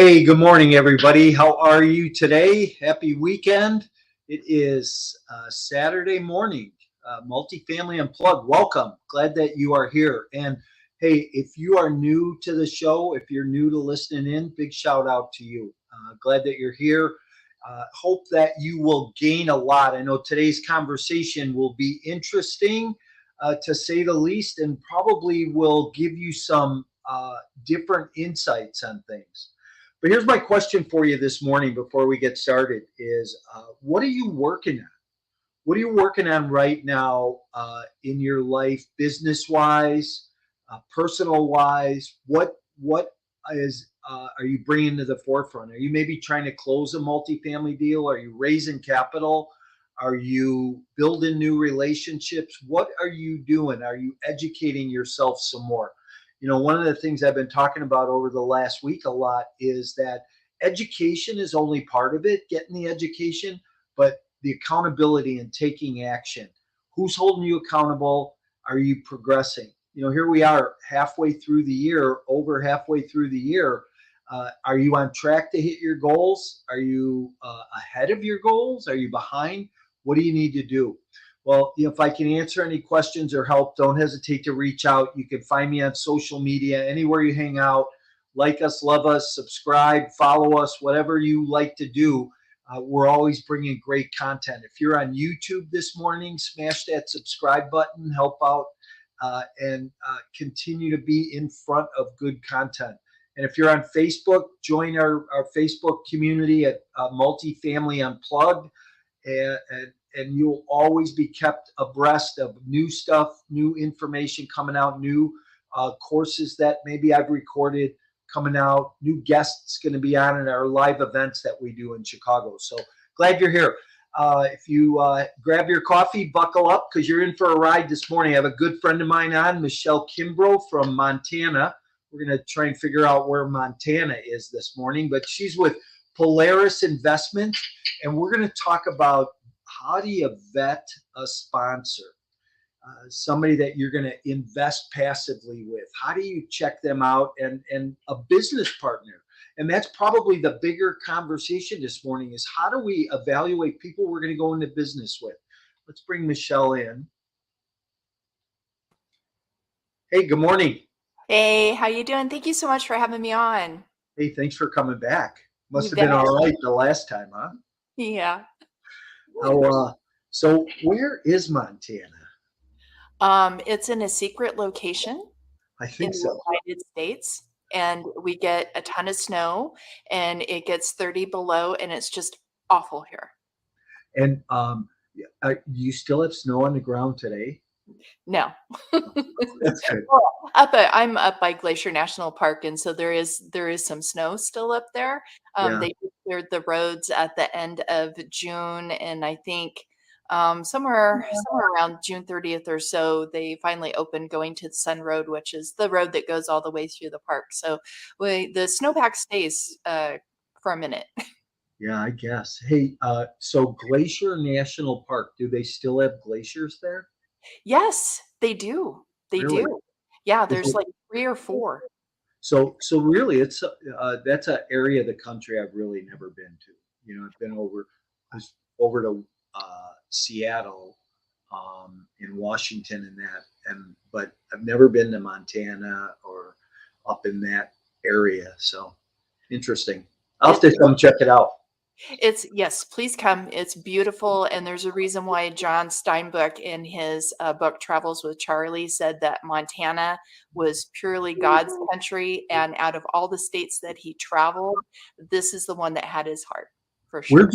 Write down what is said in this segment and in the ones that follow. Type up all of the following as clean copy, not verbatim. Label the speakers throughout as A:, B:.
A: Hey, good morning, everybody. How are you today? Happy weekend. It is Saturday morning, Multifamily Unplugged. Welcome. Glad that you are here. And hey, if you are new to the show, if you're new to listening in, big shout out to you. Glad that you're here. Hope that you will gain a lot. I know today's conversation will be interesting, to say the least, and probably will give you some different insights on things. But here's my question for you this morning before we get started is what are you working on? What are you working on right now in your life, business wise, personal wise? What is are you bringing to the forefront? Are you maybe trying to close a multifamily deal? Are you raising capital? Are you building new relationships? What are you doing? Are you educating yourself some more? One of the things I've been talking about over the last week a lot is that education is only part of it, getting the education, but the accountability and taking action. Who's holding you accountable? Are you progressing? Here we are halfway through the year, over halfway through the year. Are you on track to hit your goals? Are you ahead of your goals? Are you behind? What do you need to do? Well, if I can answer any questions or help, don't hesitate to reach out. You can find me on social media, anywhere you hang out. Like us, love us, subscribe, follow us, whatever you like to do. We're always bringing great content. If you're on YouTube this morning, smash that subscribe button, help out, and continue to be in front of good content. And if you're on Facebook, join our Facebook community at Multifamily Unplugged. And you'll always be kept abreast of new stuff, new information coming out, new courses that maybe I've recorded coming out, new guests going to be on in our live events that we do in Chicago. So glad you're here. If you grab your coffee, buckle up because you're in for a ride this morning. I have a good friend of mine on, Michelle Kimbrough from Montana. We're going to try and figure out where Montana is this morning, but she's with Polaris Investments, and we're going to talk about how do you vet a sponsor, somebody that you're going to invest passively with? How do you check them out, and a business partner? And that's probably the bigger conversation this morning is how do we evaluate people we're going to go into business with? Let's bring Michelle in. Hey, good morning.
B: Hey, how you doing? Thank you so much for having me on.
A: Hey, thanks for coming back. Must have been all right the last time, huh?
B: Yeah.
A: So where is Montana?
B: It's in a secret location
A: I
B: in
A: think
B: the
A: so.
B: United States, and we get a ton of snow, and it gets 30 below, and it's just awful here.
A: And you still have snow on the ground today?
B: No.
A: That's good.
B: Well, I'm up by Glacier National Park, and so there is some snow still up there.
A: Yeah.
B: They cleared the roads at the end of June, and I think somewhere around June 30th or so, they finally opened going to the Sun Road, which is the road that goes all the way through the park. So the snowpack stays for a minute.
A: Yeah, I guess. Hey, so Glacier National Park, do they still have glaciers there?
B: Yes, they do. They
A: Really?
B: do. Yeah,
A: Is
B: there's
A: it,
B: like 3 or 4.
A: so really, it's that's an area of the country I've really never been to. I've been over to Seattle, in Washington, and but I've never been to Montana or up in that area. So interesting. I'll have to come check it out.
B: Yes, please come. It's beautiful, and there's a reason why John Steinbeck in his book Travels with Charlie said that Montana was purely God's country, and out of all the states that he traveled, this is the one that had his heart, for sure.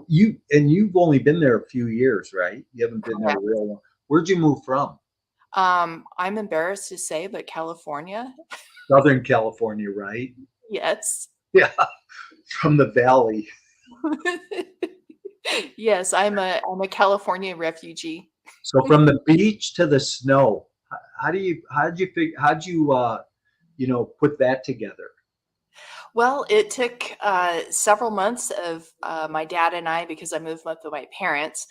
A: You've only been there a few years, right? You haven't been there
B: Correct.
A: real long. Where'd you move from?
B: I'm embarrassed to say, but California.
A: Southern California, right?
B: Yes.
A: Yeah, from the valley.
B: Yes, I'm a California refugee.
A: So from the beach to the snow, how'd you put that together?
B: Well, it took several months of my dad and I, because I moved with my parents,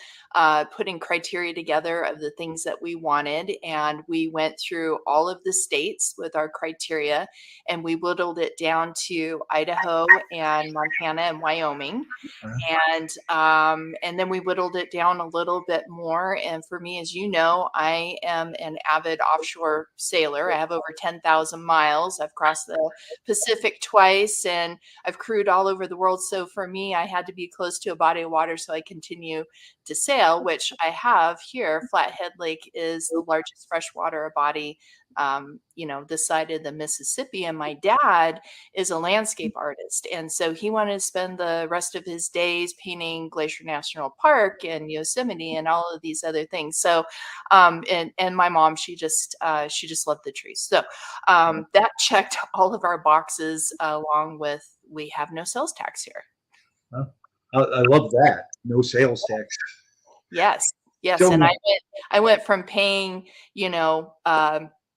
B: putting criteria together of the things that we wanted. And we went through all of the states with our criteria, and we whittled it down to Idaho and Montana and Wyoming. And then we whittled it down a little bit more. And for me, as you know, I am an avid offshore sailor. I have over 10,000 miles. I've crossed the Pacific twice, and I've crewed all over the world. So for me, I had to be close to a body of water so I continue to sail, which I have here. Flathead Lake is the largest freshwater body, this side of the Mississippi. And my dad is a landscape artist. And so he wanted to spend the rest of his days painting Glacier National Park and Yosemite and all of these other things. So, and my mom, she just loved the trees. So that checked all of our boxes, along with we have no sales tax here.
A: Huh? I love that. No sales tax.
B: Yes. Yes.
A: So
B: And I went from paying,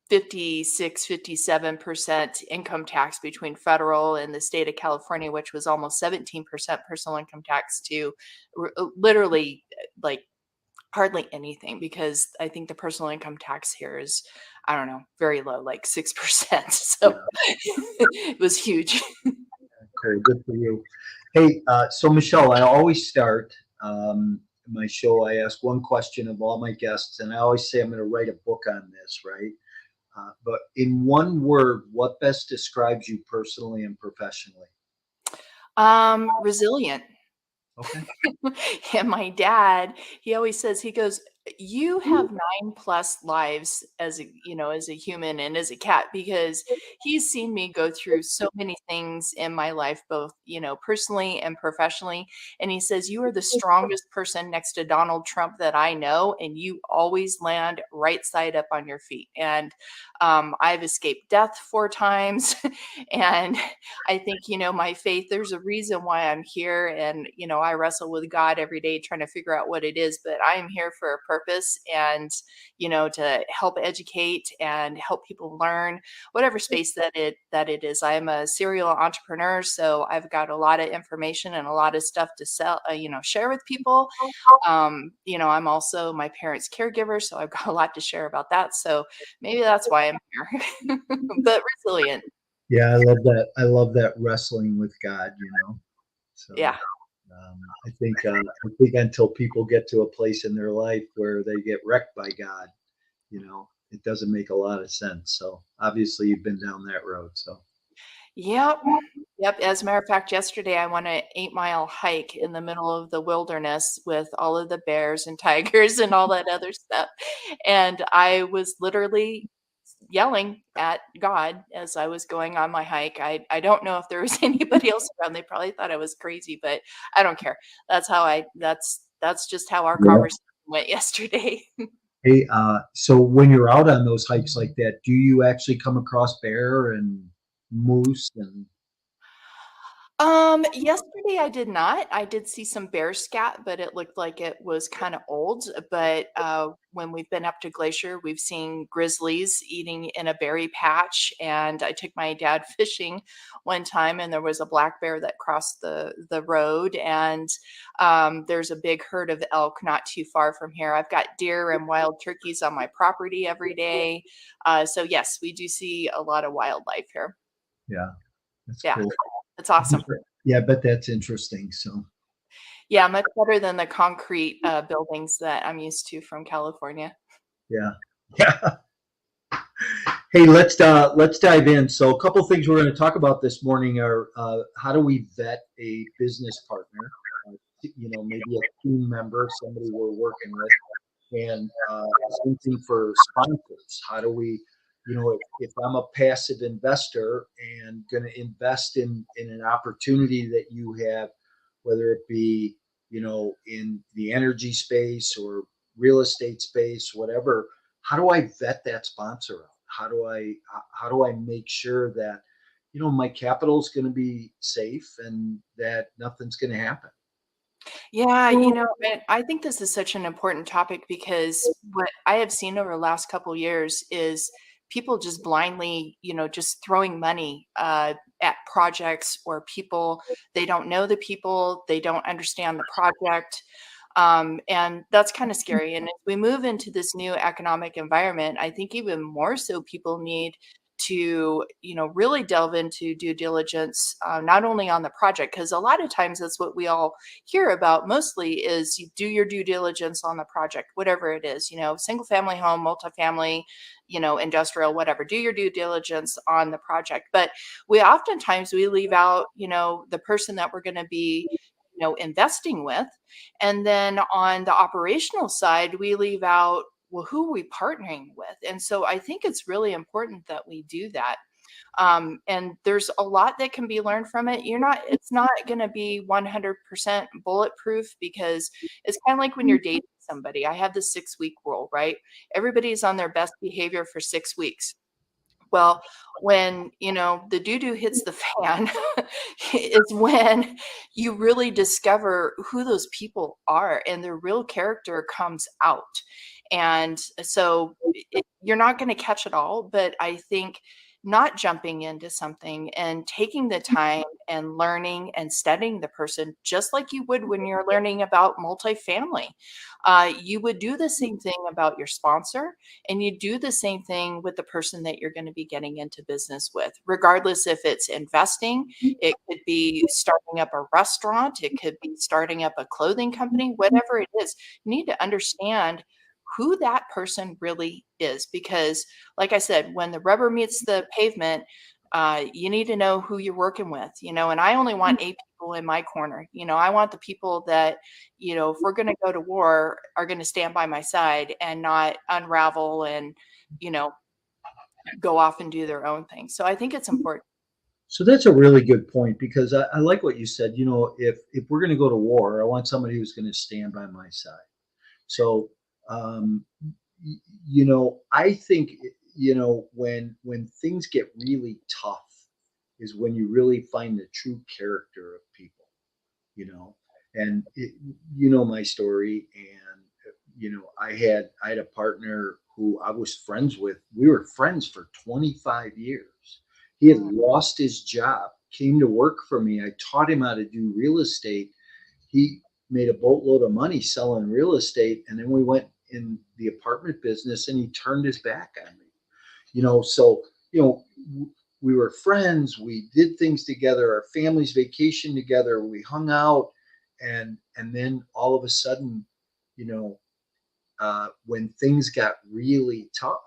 B: 56, 57% income tax between federal and the state of California, which was almost 17% personal income tax, to literally like hardly anything, because I think the personal income tax here is, I don't know, very low, like 6%. So it was huge.
A: cool. Good for you. Hey, so Michelle, I always start my show. I ask one question of all my guests, and I always say I'm going to write a book on this, right? But in one word, what best describes you personally and professionally?
B: Resilient.
A: Okay.
B: And my dad, he always says, he goes, "You have 9+ lives as a human and as a cat," because he's seen me go through so many things in my life, both, personally and professionally. And he says, "You are the strongest person next to Donald Trump that I know, and you always land right side up on your feet." And I've escaped death 4 times. And I think, my faith, there's a reason why I'm here. And, I wrestle with God every day trying to figure out what it is, but I am here for a purpose, and, to help educate and help people learn whatever space that it is. I'm a serial entrepreneur, so I've got a lot of information and a lot of stuff to sell, share with people. I'm also my parents' caregiver, so I've got a lot to share about that. So maybe that's why I'm here. But resilient.
A: Yeah, I love that. I love that wrestling with God. So
B: Yeah.
A: I think until people get to a place in their life where they get wrecked by God, it doesn't make a lot of sense. So obviously, you've been down that road. So
B: Yep. Yep. As a matter of fact, yesterday I went an 8-mile hike in the middle of the wilderness with all of the bears and tigers and all that other stuff. And I was literally yelling at God as I was going on my hike. I don't know if there was anybody else around. They probably thought I was crazy, but I don't care. That's just how our
A: yeah.
B: conversation went yesterday.
A: Hey, so when you're out on those hikes like that, do you actually come across bear and moose and?
B: Yesterday I did not. I did see some bear scat, but it looked like it was kind of old. But when we've been up to Glacier, we've seen grizzlies eating in a berry patch. And I took my dad fishing one time, and there was a black bear that crossed the road. And there's a big herd of elk not too far from here. I've got deer and wild turkeys on my property every day. So yes, we do see a lot of wildlife here.
A: Yeah, that's
B: Yeah,
A: cool.
B: it's awesome.
A: Yeah, I bet that's interesting. So
B: Yeah, much better than the concrete, buildings that I'm used to from California.
A: yeah, yeah. Hey, let's dive in. So a couple things we're going to talk about this morning are how do we vet a business partner? Maybe a team member, somebody we're working with, and same thing for sponsors. How do we, if I'm a passive investor and going to invest in an opportunity that you have, whether it be in the energy space or real estate space, whatever, how do I vet that sponsor out? How do I make sure that my capital is going to be safe and that nothing's going to happen?
B: Yeah, and I think this is such an important topic, because what I have seen over the last couple years is people just blindly, just throwing money, at projects or people. They don't know the people, they don't understand the project. And that's kind of scary. And as we move into this new economic environment, I think even more so people need to, really delve into due diligence, not only on the project, because a lot of times that's what we all hear about mostly is you do your due diligence on the project, whatever it is, single family home, multifamily, industrial, whatever, do your due diligence on the project. But we oftentimes we leave out, the person that we're going to be, investing with. And then on the operational side, we leave out, well, who are we partnering with? And so I think it's really important that we do that. And there's a lot that can be learned from it. It's not going to be 100% bulletproof, because it's kind of like when you're dating somebody. I have the 6-week rule, right? Everybody's on their best behavior for 6 weeks. Well, when, the doo-doo hits the fan is when you really discover who those people are and their real character comes out. And so you're not going to catch it all, but I think not jumping into something and taking the time and learning and studying the person, just like you would when you're learning about multifamily. You would do the same thing about your sponsor, and you do the same thing with the person that you're going to be getting into business with, regardless if it's investing, it could be starting up a restaurant, it could be starting up a clothing company, whatever it is. You need to understand who that person really is, because like I said, when the rubber meets the pavement, you need to know who you're working with, and I only want 8 people in my corner. I want the people that, if we're going to go to war, are going to stand by my side and not unravel and, go off and do their own thing. So I think it's important.
A: So that's a really good point, because I like what you said. If we're going to go to war, I want somebody who's going to stand by my side. So, I think, when things get really tough is when you really find the true character of people, and my story. And, I had a partner who I was friends with. We were friends for 25 years. He had lost his job, came to work for me. I taught him how to do real estate. He made a boatload of money selling real estate, and then we went in the apartment business, and he turned his back on me. So we were friends, we did things together, our families vacationed together, we hung out, and then all of a sudden, when things got really tough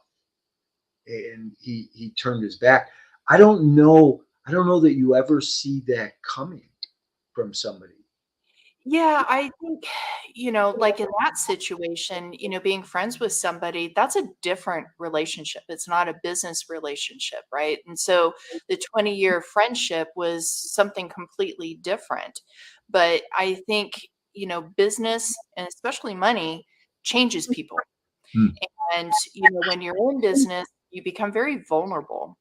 A: and he turned his back. I don't know that you ever see that coming from somebody.
B: Yeah, I think, like in that situation, being friends with somebody, that's a different relationship. It's not a business relationship, right? And so the 20-year friendship was something completely different. But I think, business and especially money changes people.
A: Hmm.
B: And, when you're in business, you become very vulnerable.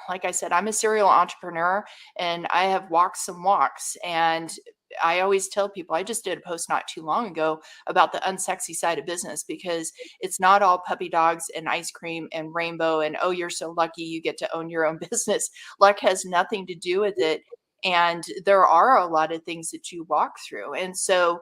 B: Like I said, I'm a serial entrepreneur and I have walked some walks. And I always tell people, I just did a post not too long ago about the unsexy side of business, because it's not all puppy dogs and ice cream and rainbow and, oh, you're so lucky you get to own your own business. Luck has nothing to do with it. And there are a lot of things that you walk through. And so,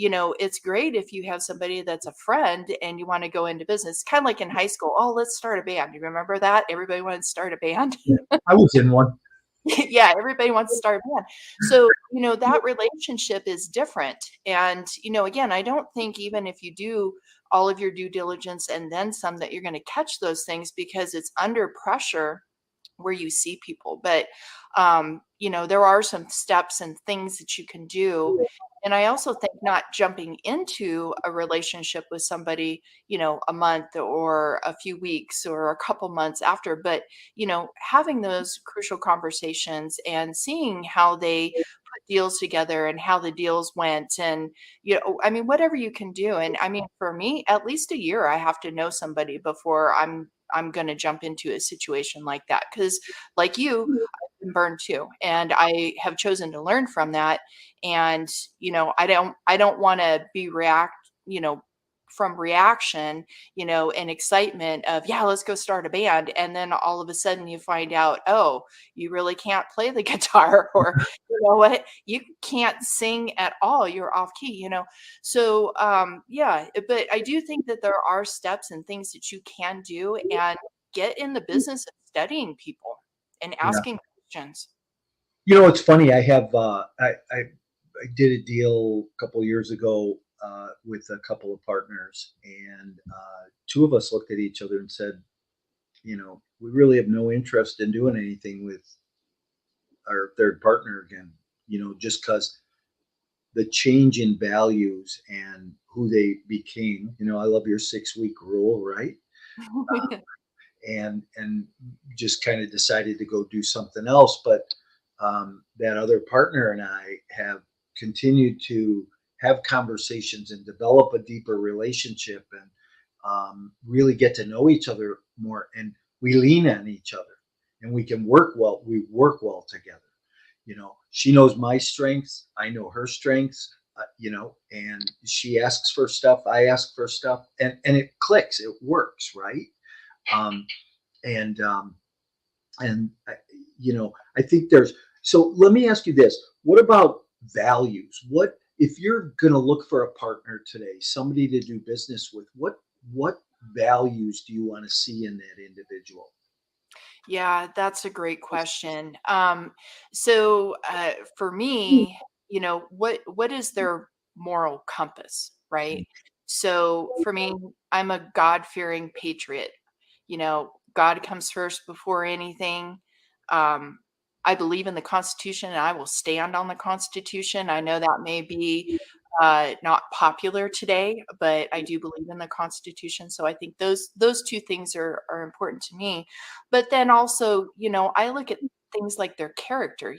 B: it's great if you have somebody that's a friend and you want to go into business, kind of like in high school. Oh, let's start a band. You remember that? Everybody wanted to start a band.
A: Yeah, I was in one.
B: Yeah, everybody wants to start a band. So, that relationship is different. And, again, I don't think even if you do all of your due diligence and then some, that you're going to catch those things, because it's under pressure where you see people. But, there are some steps and things that you can do. And I also think not jumping into a relationship with somebody, a month or a few weeks or a couple months after, but, having those crucial conversations and seeing how they put deals together and how the deals went. And, I mean, whatever you can do. And I mean, for me, at least a year, I have to know somebody before I'm going to jump into a situation like that. Because like you, I've been burned too. And I have chosen to learn from that. And, I don't want to be from reaction, and excitement of, yeah, let's go start a band. And then all of a sudden you find out, oh, you really can't play the guitar, or you know what, you can't sing at all. You're off key, So, yeah, but I do think that there are steps and things that you can do, and get in the business of studying people and
A: Yeah.
B: asking questions.
A: It's funny. I did a deal a couple years ago with a couple of partners, and two of us looked at each other and said, we really have no interest in doing anything with our third partner again. Just because the change in values and who they became. I love your 6 week rule, right? And just kind of decided to go do something else. But that other partner and I have continued to have conversations and develop a deeper relationship, and really get to know each other more. And we lean on each other, and we can work well. We work well together. She knows my strengths. I know her strengths. And she asks for stuff. I ask for stuff, and it clicks. It works, right? Um, and and I think there's. So let me ask you this: what about values? What if you're going to look for a partner today, somebody to do business with? What values do you want to see in that individual?
B: Yeah, that's a great question. So for me, what is their moral compass, right? So for me, I'm a God-fearing patriot. God comes first before anything. Um, I believe in the Constitution, and I will stand on the Constitution. I know that may be not popular today, but I do believe in the Constitution. So I think those two things are important to me. But then also, I look at things like their character.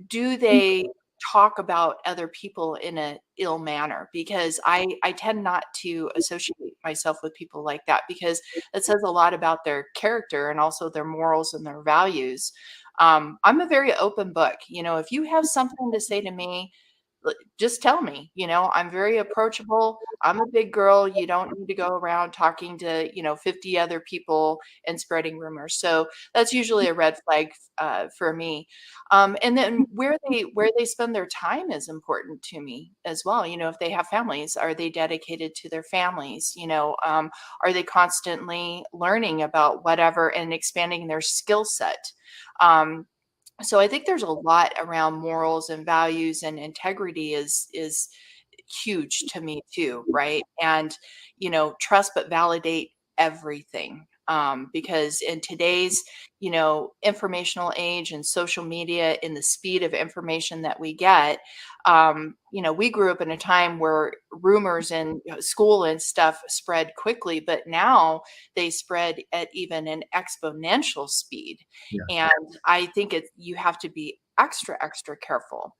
B: Do they talk about other people in a ill manner? Because I tend not to associate myself with people like that, because it says a lot about their character and also their morals and their values. I'm a very open book. If you have something to say to me, just tell me. I'm very approachable. I'm a big girl. You don't need to go around talking to 50 other people and spreading rumors. So that's usually a red flag for me. And then where they spend their time is important to me as well. If they have families, are they dedicated to their families? Are they constantly learning about whatever and expanding their skill set? So I think there's a lot around morals and values, and integrity is huge to me too, right? And trust but validate everything. Because in today's informational age and social media, in the speed of information that we get, we grew up in a time where rumors and school and stuff spread quickly, but now they spread at even an exponential speed.
A: Yeah.
B: And I think you have to be extra careful.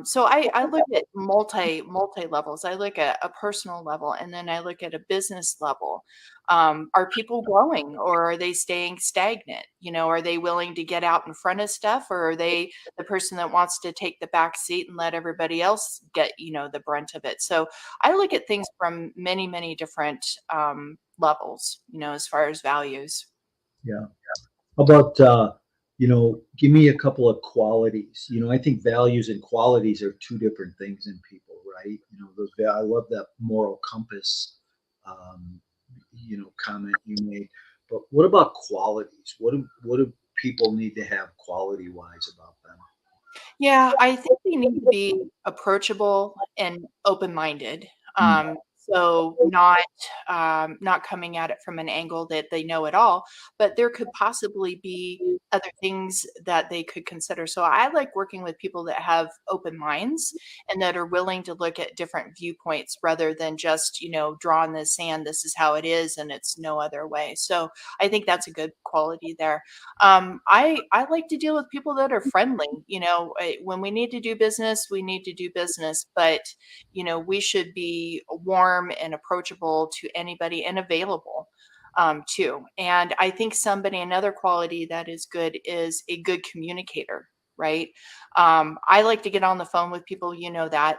B: So I look at multi levels. I look at a personal level, and then I look at a business level. Are people growing, or are they staying stagnant? Are they willing to get out in front of stuff, or are they the person that wants to take the back seat and let everybody else get the brunt of it? So I look at things from many different levels, as far as values.
A: Yeah. How about give me a couple of qualities. I think values and qualities are two different things in people, right? I love that moral compass, um, comment you made. But what about qualities? What do people need to have quality wise about them?
B: Yeah, I think they need to be approachable and open-minded.
A: Mm.
B: So not coming at it from an angle that they know it all, but there could possibly be other things that they could consider. So I like working with people that have open minds and that are willing to look at different viewpoints rather than just, draw in the sand, this is how it is and it's no other way. So I think that's a good quality there. I like to deal with people that are friendly. When we need to do business, we need to do business, but we should be warm and approachable to anybody and available too. And I think another quality that is good is a good communicator. right? I like to get on the phone with people, you know that.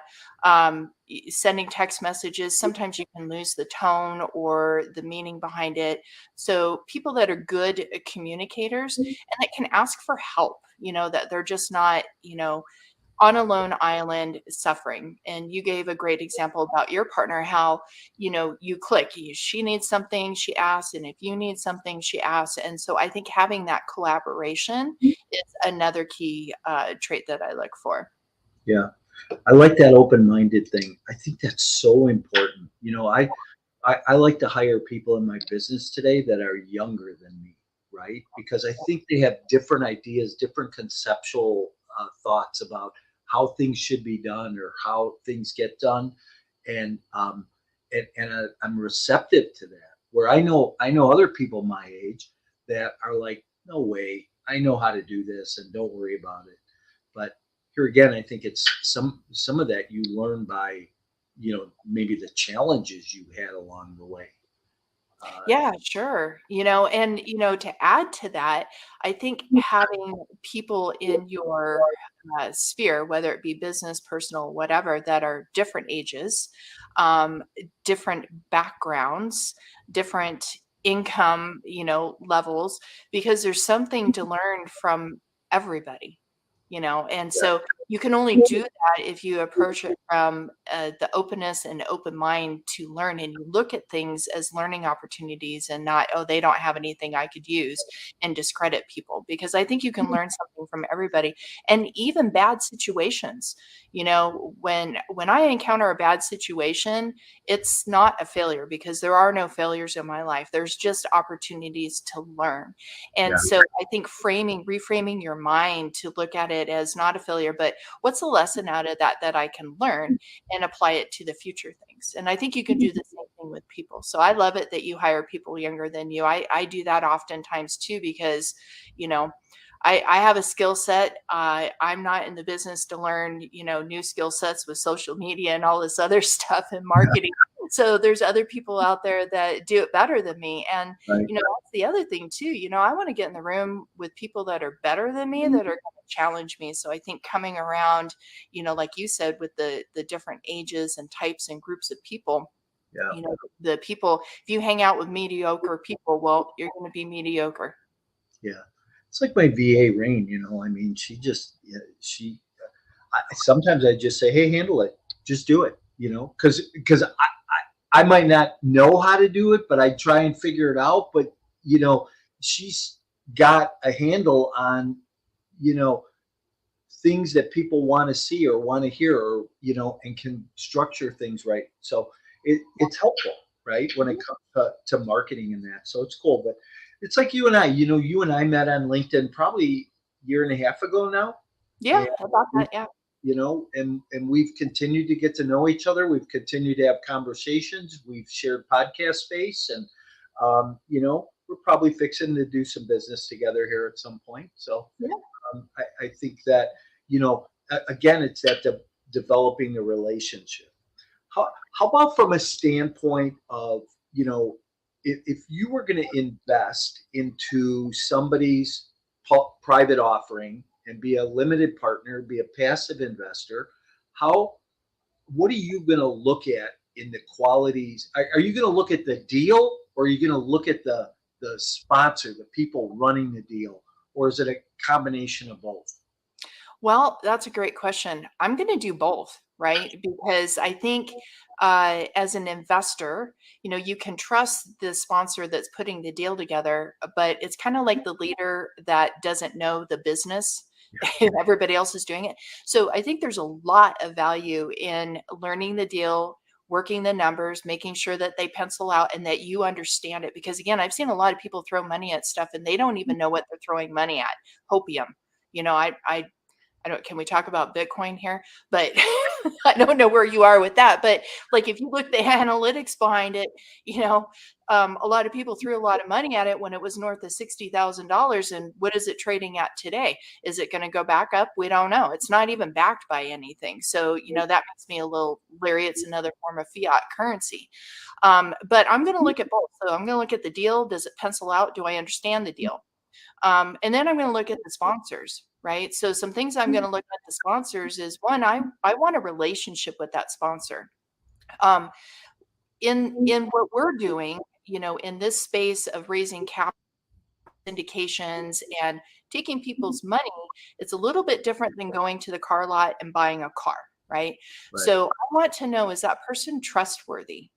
B: Sending text messages, sometimes you can lose the tone or the meaning behind it. So people that are good communicators and that can ask for help, that they're just not, on a lone island suffering. And you gave a great example about your partner, how, you click. She needs something, she asks. And if you need something, she asks. And so I think having that collaboration is another key trait that I look for.
A: Yeah. I like that open-minded thing. I think that's so important. I like to hire people in my business today that are younger than me, right? Because I think they have different ideas, different conceptual thoughts about how things should be done or how things get done, and I'm receptive to that. Where I know other people my age that are like, no way, I know how to do this, and don't worry about it. But here again, I think it's some of that you learn by, maybe the challenges you had along the way. Uh,
B: Yeah, sure. And to add to that, I think having people in your sphere, whether it be business, personal, whatever, that are different ages, um, different backgrounds, different income, levels, because there's something to learn from everybody. And so you can only do that if you approach it from the openness and open mind to learn, and you look at things as learning opportunities and not, oh, they don't have anything I could use, and discredit people, because I think you can learn something from everybody. And even bad situations, when I encounter a bad situation, it's not a failure, because there are no failures in my life. There's just opportunities to learn. And
A: yeah,
B: so I think reframing your mind to look at it as not a failure, but what's the lesson out of that I can learn and apply it to the future things. And I think you can do the same thing with people. So I love it that you hire people younger than you. I do that oftentimes too, because, you know, I have a skill set. I'm not in the business to learn, new skill sets with social media and all this other stuff and marketing. So there's other people out there that do it better than me. And,
A: right.
B: that's the other thing too. I want to get in the room with people that are better than me, that are going to challenge me. So I think coming around, like you said, with the different ages and types and groups of people,
A: Yeah,
B: the people, if you hang out with mediocre people, well, you're going to be mediocre.
A: yeah. It's like my VA Rain. I mean, she just, yeah, sometimes I just say, hey, handle it, just do it. Because I might not know how to do it, but I try and figure it out. But you know, she's got a handle on you know things that people want to see or want to hear, or and can structure things right. So it's helpful, right, when it comes to marketing and that. So it's cool. But it's like you and I. You and I met on LinkedIn probably a year and a half ago now,
B: Yeah,
A: and
B: about
A: we,
B: that. Yeah.
A: and we've continued to get to know each other. We've continued to have conversations. We've shared podcast space, and we're probably fixing to do some business together here at some point. So
B: Yeah.
A: I think that again, it's that developing a relationship. How about from a standpoint of if you were going to invest into somebody's private offering and be a limited partner, be a passive investor, how what are you going to look at in the qualities? Are you going to look at the deal, or are you going to look at the sponsor, the people running the deal, or is it a combination of both?
B: Well, that's a great question. I'm going to do both, right? Because I think as an investor, you can trust the sponsor that's putting the deal together, but it's kind of like the leader that doesn't know the business. Everybody else is doing it. So I think there's a lot of value in learning the deal, working the numbers, making sure that they pencil out and that you understand it. Because again, I've seen a lot of people throw money at stuff and they don't even know what they're throwing money at. Hopium. I don't, can we talk about Bitcoin here? But I don't know where you are with that. But like, if you look the analytics behind it, a lot of people threw a lot of money at it when it was north of $60,000. And what is it trading at today? Is it going to go back up? We don't know. It's not even backed by anything. So, that makes me a little leery. It's another form of fiat currency. But I'm going to look at both. So I'm going to look at the deal. Does it pencil out? Do I understand the deal? And then I'm going to look at the sponsors, right? So some things I'm going to look at the sponsors is one, I want a relationship with that sponsor. Um, in what we're doing, in this space of raising capital, syndications and taking people's money, it's a little bit different than going to the car lot and buying a car, right?
A: Right.
B: So I want to know, is that person trustworthy?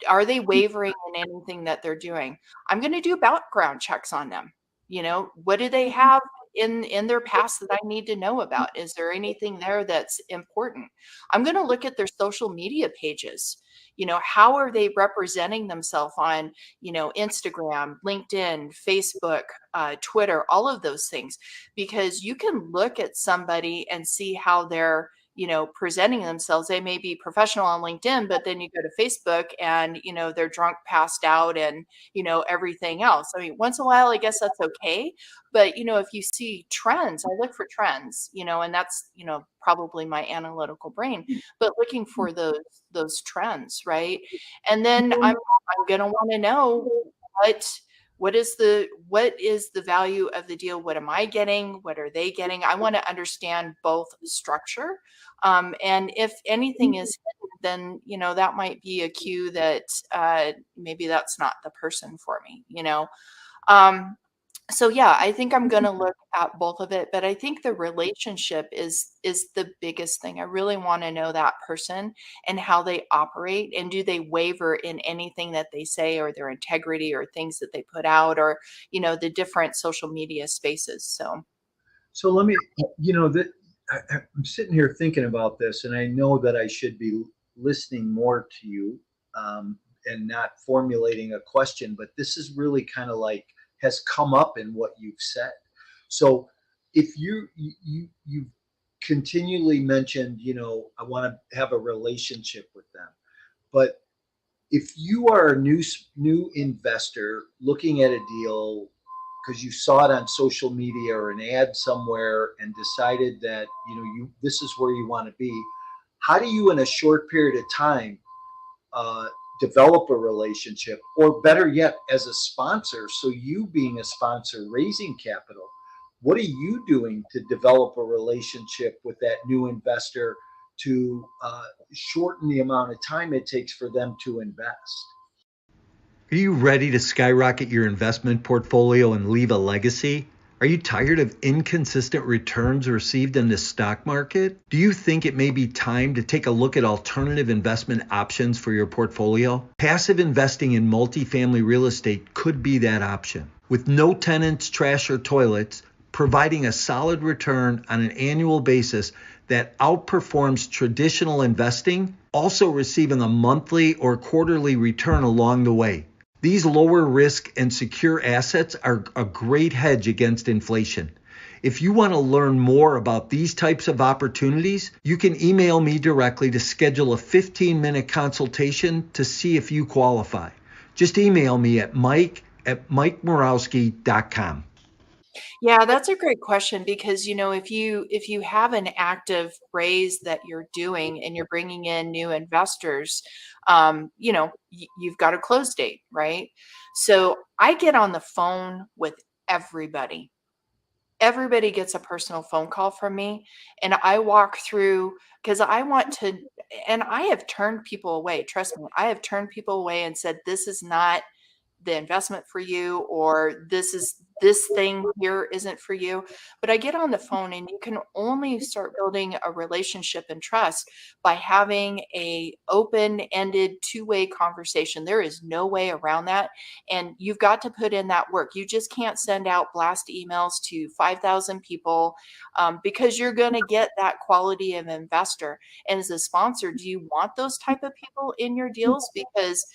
B: Are they wavering in anything that they're doing? I'm going to do background checks on them. What do they have in their past that I need to know about? Is there anything there that's important? I'm going to look at their social media pages. How are they representing themselves on, Instagram, LinkedIn, Facebook, Twitter, all of those things, because you can look at somebody and see how they're presenting themselves. They may be professional on LinkedIn, but then you go to Facebook and, they're drunk, passed out, and, everything else. I mean, once in a while, I guess that's okay. But, if you see trends, I look for trends, and that's, probably my analytical brain, but looking for those trends, right? And then I'm going to want to know what is the value of the deal? What am I getting? What are they getting? I want to understand both structure. And if anything is hidden, then, that might be a cue that maybe that's not the person for me. So yeah, I think I'm going to look at both of it, but I think the relationship is the biggest thing. I really want to know that person and how they operate, and do they waver in anything that they say, or their integrity, or things that they put out, or the different social media spaces.
A: So let me, that I'm sitting here thinking about this, and I know that I should be listening more to you, and not formulating a question, but this is really kind of like has come up in what you've said. So if you continually mentioned, I want to have a relationship with them, but if you are a new investor looking at a deal because you saw it on social media or an ad somewhere and decided that this is where you want to be, how do you in a short period of time uh, develop a relationship, or better yet, as a sponsor? So you being a sponsor raising capital, what are you doing to develop a relationship with that new investor to shorten the amount of time it takes for them to invest?
C: Are you ready to skyrocket your investment portfolio and leave a legacy? Are you tired of inconsistent returns received in the stock market? Do you think it may be time to take a look at alternative investment options for your portfolio? Passive investing in multifamily real estate could be that option. With no tenants, trash, or toilets, providing a solid return on an annual basis that outperforms traditional investing, also receiving a monthly or quarterly return along the way. These lower risk and secure assets are a great hedge against inflation. If you want to learn more about these types of opportunities, you can email me directly to schedule a 15-minute consultation to see if you qualify. Just email me at mike@mikemorawski.com.
B: Yeah, that's a great question, because if you have an active raise that you're doing and you're bringing in new investors, you've got a close date, right? So I get on the phone with everybody. Everybody gets a personal phone call from me, and I walk through, because I want to, and I have turned people away. Trust me, I have turned people away and said, this is not the investment for you, or this thing here isn't for you. But I get on the phone, and you can only start building a relationship and trust by having a open-ended two-way conversation. There is no way around that, and you've got to put in that work. You just can't send out blast emails to 5,000 people, because you're going to get that quality of investor. And as a sponsor, do you want those type of people in your deals? Because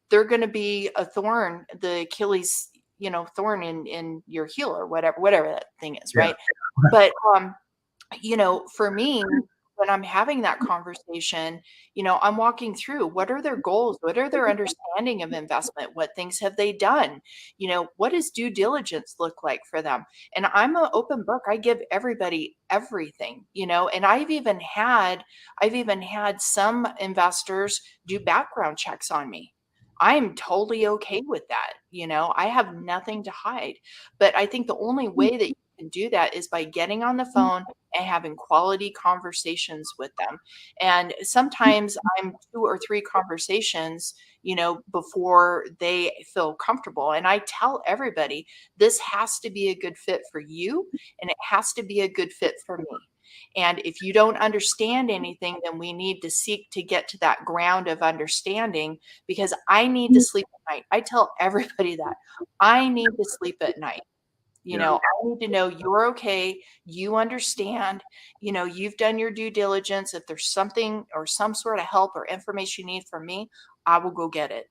B: they're going to be a thorn, the Achilles, thorn in your heel, or whatever that thing is, right? But for me, when I'm having that conversation, I'm walking through, what are their goals? What are their understanding of investment? What things have they done? What does due diligence look like for them? And I'm an open book. I give everybody everything, and I've even had some investors do background checks on me. I'm totally okay with that. I have nothing to hide. But I think the only way that you can do that is by getting on the phone and having quality conversations with them. And sometimes I'm 2 or 3 conversations, before they feel comfortable. And I tell everybody, this has to be a good fit for you and it has to be a good fit for me. And if you don't understand anything, then we need to seek to get to that ground of understanding, because I need to sleep at night. I tell everybody that I need to sleep at night.
A: Yeah.
B: I need to know you're okay. You understand, you've done your due diligence. If there's something or some sort of help or information you need from me, I will go get it.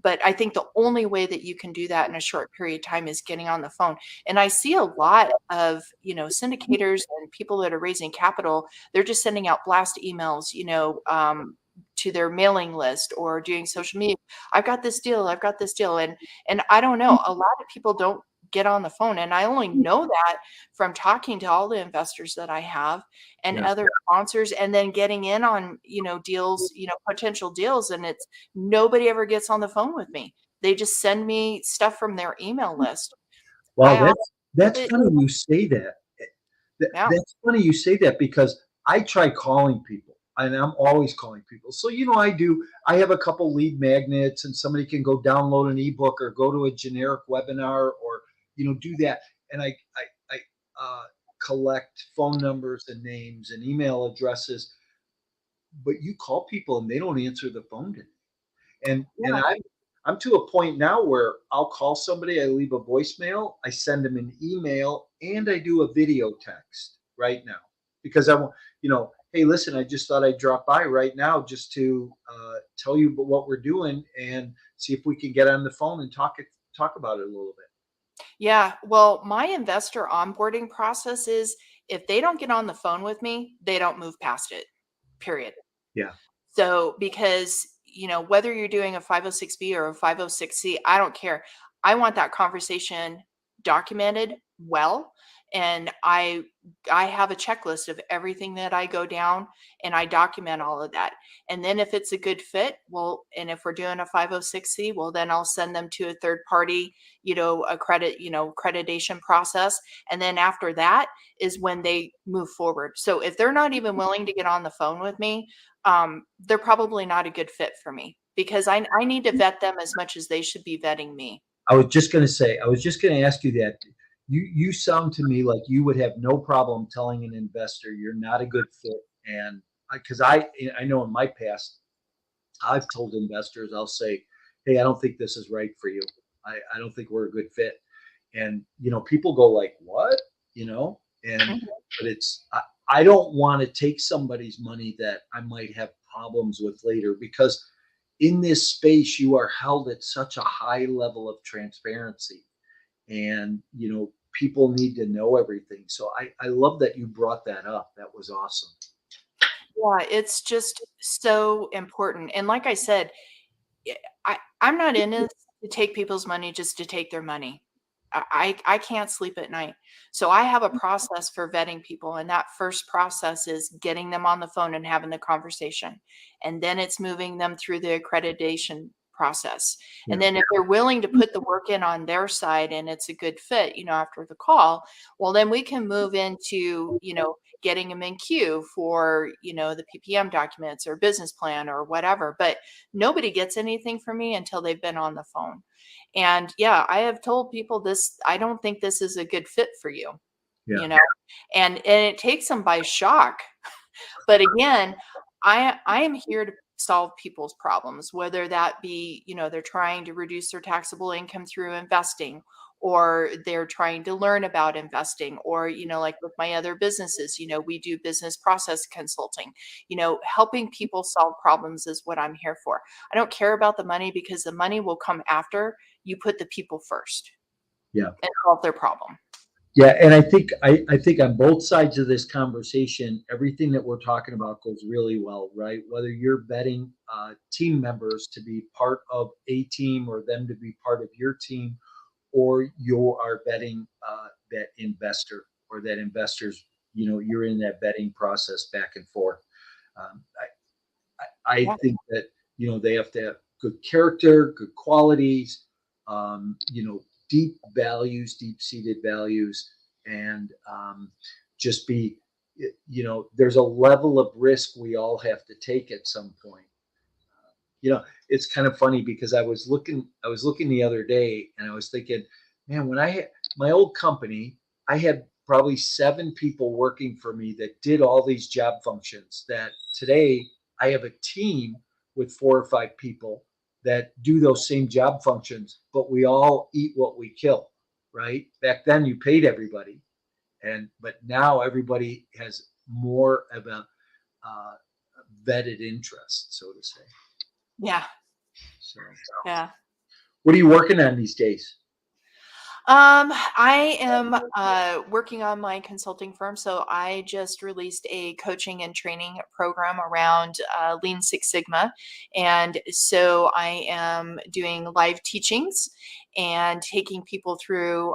B: But I think the only way that you can do that in a short period of time is getting on the phone. And I see a lot of, syndicators and people that are raising capital. They're just sending out blast emails, to their mailing list or doing social media. I've got this deal. I've got this deal. And I don't know, a lot of people don't get on the phone. And I only know that from talking to all the investors that I have and
A: Yeah.
B: other sponsors, and then getting in on, deals, potential deals. And it's nobody ever gets on the phone with me. They just send me stuff from their email list.
A: Well,
B: I
A: that's funny you say that.
B: Yeah.
A: That's funny you say that because I try calling people and I'm always calling people. So, I have a couple lead magnets and somebody can go download an ebook or go to a generic webinar or, do that. And I collect phone numbers and names and email addresses, but you call people and they don't answer the phone to me. And
B: Yeah.
A: I'm to a point now where I'll call somebody, I leave a voicemail, I send them an email, and I do a video text right now because I want, hey, listen, I just thought I'd drop by right now just to tell you what we're doing and see if we can get on the phone and talk about it a little bit.
B: Yeah. Well, my investor onboarding process is, if they don't get on the phone with me, they don't move past it, period.
A: Yeah.
B: So, because, whether you're doing a 506B or a 506C, I don't care. I want that conversation documented well. And I have a checklist of everything that I go down, and I document all of that. And then if it's a good fit, well, and if we're doing a 506C, well, then I'll send them to a third party, accreditation process. And then after that is when they move forward. So if they're not even willing to get on the phone with me, they're probably not a good fit for me, because I need to vet them as much as they should be vetting me.
A: I was just going to ask you that. You sound to me like you would have no problem telling an investor you're not a good fit. And because I know in my past, I've told investors, I'll say, hey, I don't think this is right for you. I don't think we're a good fit. And, people go like, what? And,
B: Mhm.
A: but I don't want to take somebody's money that I might have problems with later, because in this space, you are held at such a high level of transparency and, people need to know everything. So I love that you brought that up. That was awesome.
B: Yeah, it's just so important. And like I said, I'm not in it to take people's money just to take their money. I can't sleep at night. So I have a process for vetting people. And that first process is getting them on the phone and having the conversation. And then it's moving them through the accreditation process. And
A: Yeah.
B: then if they're willing to put the work in on their side and it's a good fit, after the call, well, then we can move into, getting them in queue for, the PPM documents or business plan or whatever. But nobody gets anything from me until they've been on the phone. And yeah, I have told people this, I don't think this is a good fit for you,
A: Yeah.
B: and it takes them by shock. But again, I am here to solve people's problems, whether that be, they're trying to reduce their taxable income through investing, or they're trying to learn about investing, or, like with my other businesses, we do business process consulting, helping people solve problems is what I'm here for. I don't care about the money, because the money will come after you put the people first.
A: Yeah.
B: And solve their problem.
A: Yeah, and I think on both sides of this conversation, everything that we're talking about goes really well, right? Whether you're vetting team members to be part of a team or them to be part of your team, or you are vetting that investor or that investors, you're in that vetting process back and forth. Um, I
B: Yeah.
A: think that they have to good character, good qualities, deep values, deep-seated values, and just be, there's a level of risk we all have to take at some point. It's kind of funny because I was looking the other day and I was thinking, man, when I had my old company, I had probably 7 people working for me that did all these job functions that today I have a team with 4 or 5 people that do those same job functions, but we all eat what we kill, right? Back then you paid everybody, but now everybody has more of a uh, vetted interest, so to say.
B: Yeah.
A: So,
B: Yeah.
A: what are you working on these days?
B: I am working on my consulting firm. So I just released a coaching and training program around Lean Six Sigma. And so I am doing live teachings and taking people through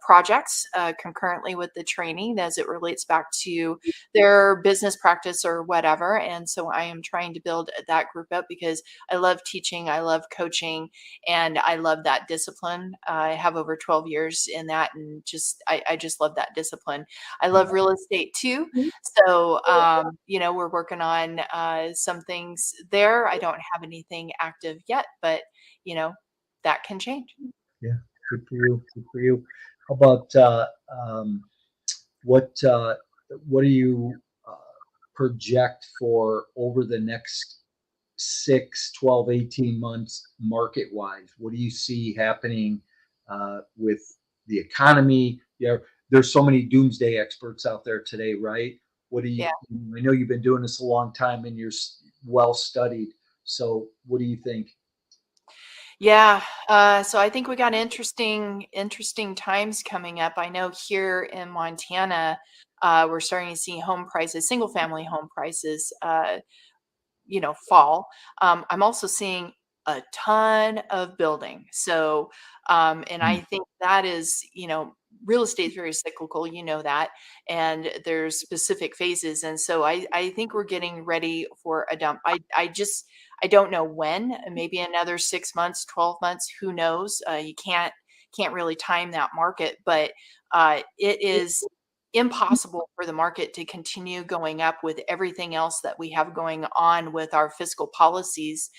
B: projects concurrently with the training as it relates back to their business practice or whatever. And so I am trying to build that group up because I love teaching, I love coaching, and I love that discipline. I have over 12 years in that, and I just love that discipline. I love real estate too. So we're working on some things there. I don't have anything active yet, but that can change.
A: Yeah, good for you. Good for you. How about what what do you project for over the next 6, 12, 18 months market wise? What do you see happening with the economy? There's so many doomsday experts out there today, right? What do you,
B: Yeah.
A: I know you've been doing this a long time and you're well studied. So what do you think?
B: Yeah. So I think we got interesting times coming up. I know here in Montana, we're starting to see home prices, single family home prices, fall. I'm also seeing a ton of building. So, and I think that is, real estate is very cyclical, that, and there's specific phases. And so I think we're getting ready for a dump. I don't know when, maybe another 6 months, 12 months, who knows? You can't really time that market, but it is impossible for the market to continue going up with everything else that we have going on with our fiscal policies,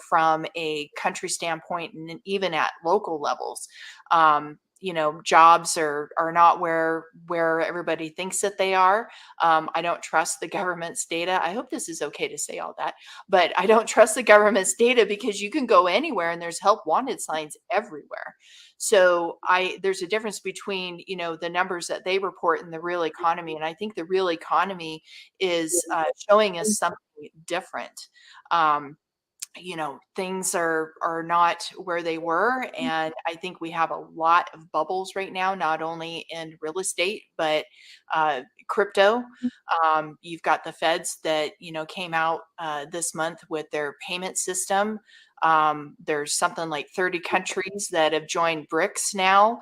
B: from a country standpoint and even at local levels. Jobs are not where everybody thinks that they are. I don't trust the government's data. I hope this is okay to say all that, but I don't trust the government's data because you can go anywhere and there's help wanted signs everywhere. So there's a difference between, the numbers that they report and the real economy. And I think the real economy is showing us something different. Um, things are not where they were, and I think we have a lot of bubbles right now, not only in real estate but crypto. You've got the feds that came out this month with their payment system. There's something like 30 countries that have joined BRICS now.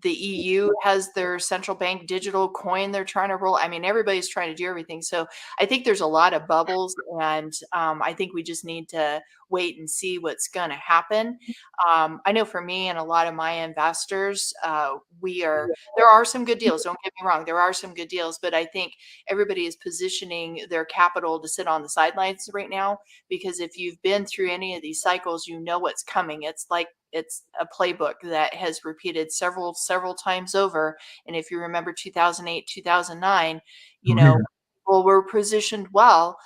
B: The EU has their central bank digital coin they're trying to roll. I mean, everybody's trying to do everything. So I think there's a lot of bubbles, and I think we just need to wait and see what's going to happen. I know for me and a lot of my investors, there are some good deals. Don't get me wrong, there are some good deals, but I think everybody is positioning their capital to sit on the sidelines right now, because if you've been through any of these cycles, you know what's coming. It's like it's a playbook that has repeated several times over. And if you remember 2008, 2009, people were positioned well,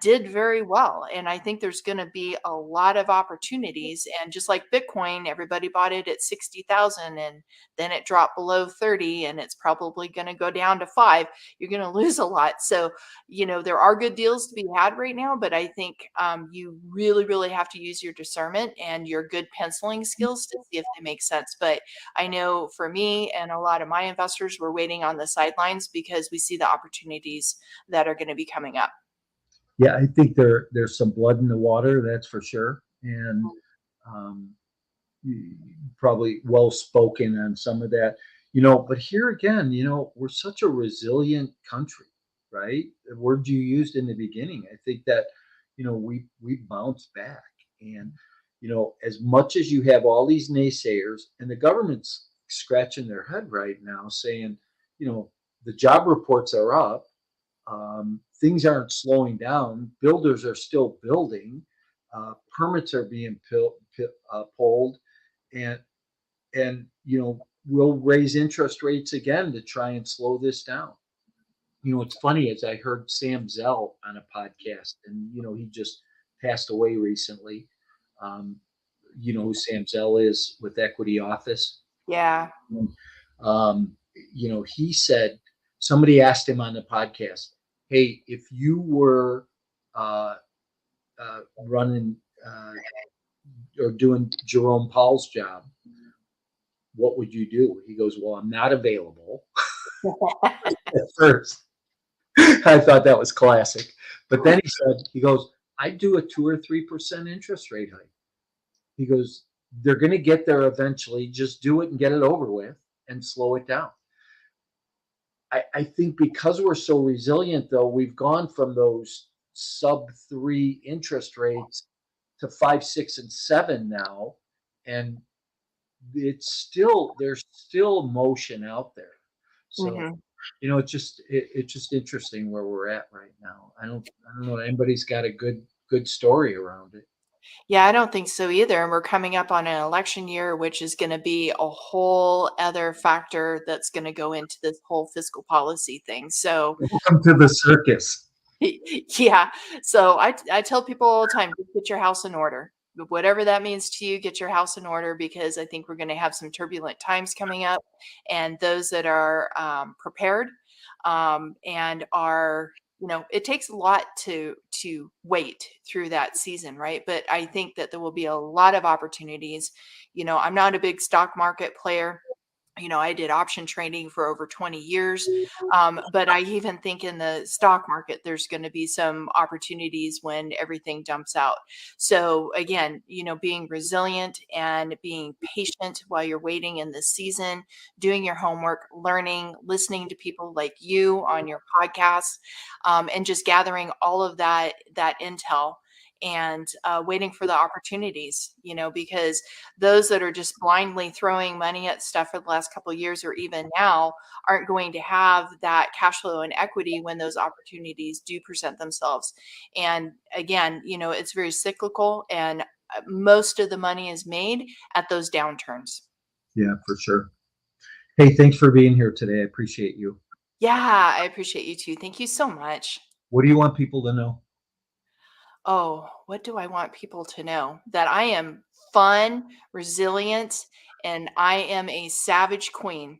B: did very well. And I think there's going to be a lot of opportunities. And just like Bitcoin, everybody bought it at 60,000 and then it dropped below 30 and it's probably going to go down to 5. You're going to lose a lot. So, there are good deals to be had right now, but I think you really, really have to use your discernment and your good penciling skills to see if they make sense. But I know for me and a lot of my investors, we're waiting on the sidelines because we see the opportunities that are going to be coming up.
A: Yeah, I think there's some blood in the water, that's for sure, and um, probably well spoken on some of that. But here again, we're such a resilient country, right? The word you used in the beginning. I think that, we bounced back. And, as much as you have all these naysayers, and the government's scratching their head right now saying, the job reports are up, things aren't slowing down, builders are still building, permits are being pulled, and we'll raise interest rates again to try and slow this down. It's funny, as I heard Sam Zell on a podcast, and he just passed away recently. Who Sam Zell is with Equity Office.
B: Yeah.
A: He said, somebody asked him on the podcast, hey, if you were running or doing Jerome Powell's job, what would you do? He goes, well, I'm not available. At first, I thought that was classic. But then he goes, I'd do a 2 or 3% interest rate hike. He goes, they're going to get there eventually. Just do it and get it over with and slow it down. I think because we're so resilient, though, we've gone from those sub-3 interest rates to 5, 6, and 7 now. And there's still motion out there. So, it's just interesting where we're at right now. I don't know if anybody's got a good story around it.
B: Yeah, I don't think so either. And we're coming up on an election year, which is going to be a whole other factor that's going to go into this whole fiscal policy thing. So
A: welcome to the circus.
B: Yeah. So I tell people all the time, just get your house in order. Whatever that means to you, get your house in order, because I think we're going to have some turbulent times coming up. And those that are prepared and are, it takes a lot to wait through that season, right? But I think that there will be a lot of opportunities. I'm not a big stock market player. I did option trading for over 20 years. But I even think in the stock market, there's going to be some opportunities when everything dumps out. So again, being resilient and being patient while you're waiting in this season, doing your homework, learning, listening to people like you on your podcast, and just gathering all of that intel and waiting for the opportunities, because those that are just blindly throwing money at stuff for the last couple of years or even now aren't going to have that cash flow and equity when those opportunities do present themselves. And again, it's very cyclical, and most of the money is made at those downturns.
A: Yeah, for sure. Hey, thanks for being here today. I appreciate you.
B: Yeah, I appreciate you too. Thank you so much.
A: What do you want people to know?
B: Oh, what do I want people to know? That I am fun, resilient, and I am a savage queen.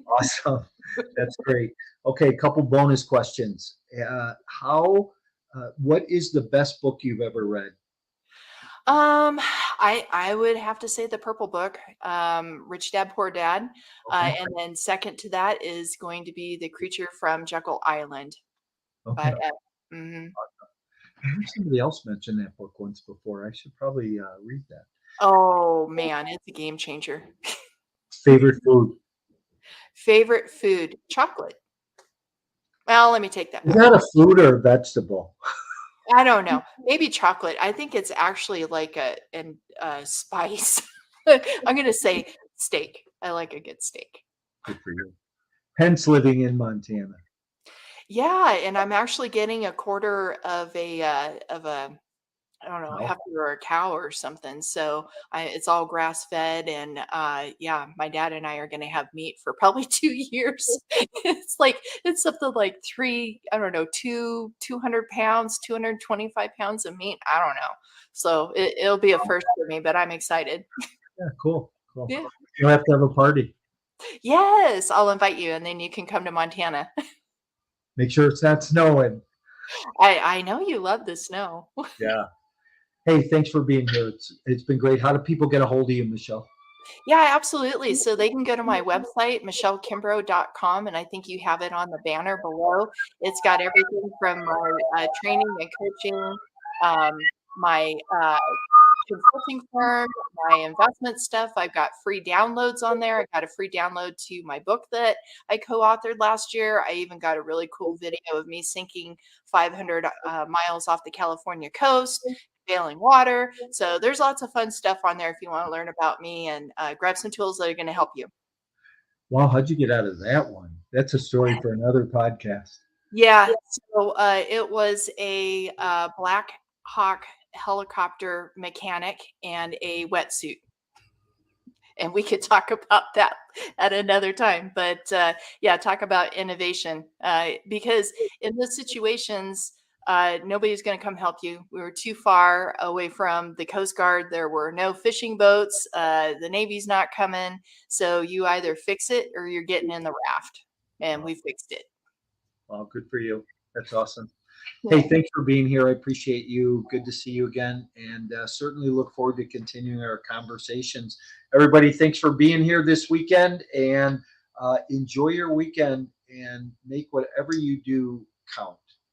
A: Awesome. That's great. Okay, a couple bonus questions. What is the best book you've ever read?
B: I would have to say The Purple Book, Rich Dad Poor Dad.
A: Okay.
B: And then second to that is going to be The Creature from Jekyll Island.
A: Okay.
B: By Ed.
A: I heard somebody else mention that book once before. I should probably read that.
B: Oh man, it's a game changer.
A: Favorite food?
B: Favorite food? Chocolate. Well, let me take that back.
A: Is that a food or a vegetable?
B: I don't know. Maybe chocolate. I think it's actually like a spice. I'm going to say steak. I like a good steak.
A: Good for you. Hence living in Montana.
B: Yeah, and I'm actually getting a quarter of a I don't know, a heifer or a cow or something. So it's all grass fed, and yeah, my dad and I are going to have meat for probably 2 years. It's something like 200 pounds, 225 pounds of meat. I don't know. So it'll be a first for me, but I'm excited.
A: Yeah, cool.
B: Yeah.
A: You'll have to have a party.
B: Yes, I'll invite you, and then you can come to Montana.
A: Make sure it's not snowing.
B: I know you love the snow.
A: Yeah. Hey, thanks for being here. It's been great. How do people get a hold of you, Michelle?
B: Yeah, absolutely. So they can go to my website, michellekimbrough.com, and I think you have it on the banner below. It's got everything from my training and coaching, my consulting firm, my investment stuff. I've got free downloads on there. I got a free download to my book that I co-authored last year. I even got a really cool video of me sinking 500 miles off the California coast, bailing water. So there's lots of fun stuff on there if you want to learn about me and grab some tools that are going to help you.
A: Wow, how'd you get out of that one? That's a story for another podcast.
B: Yeah, so it was a Black Hawk helicopter mechanic and a wetsuit. And we could talk about that at another time. But yeah, talk about innovation. Because in those situations, nobody's going to come help you. We were too far away from the Coast Guard. There were no fishing boats. The Navy's not coming. So you either fix it or you're getting in the raft. And we fixed it.
A: Well, good for you. That's awesome. Hey, thanks for being here. I appreciate you. Good to see you again, and certainly look forward to continuing our conversations. Everybody, thanks for being here this weekend, and enjoy your weekend and make whatever you do count.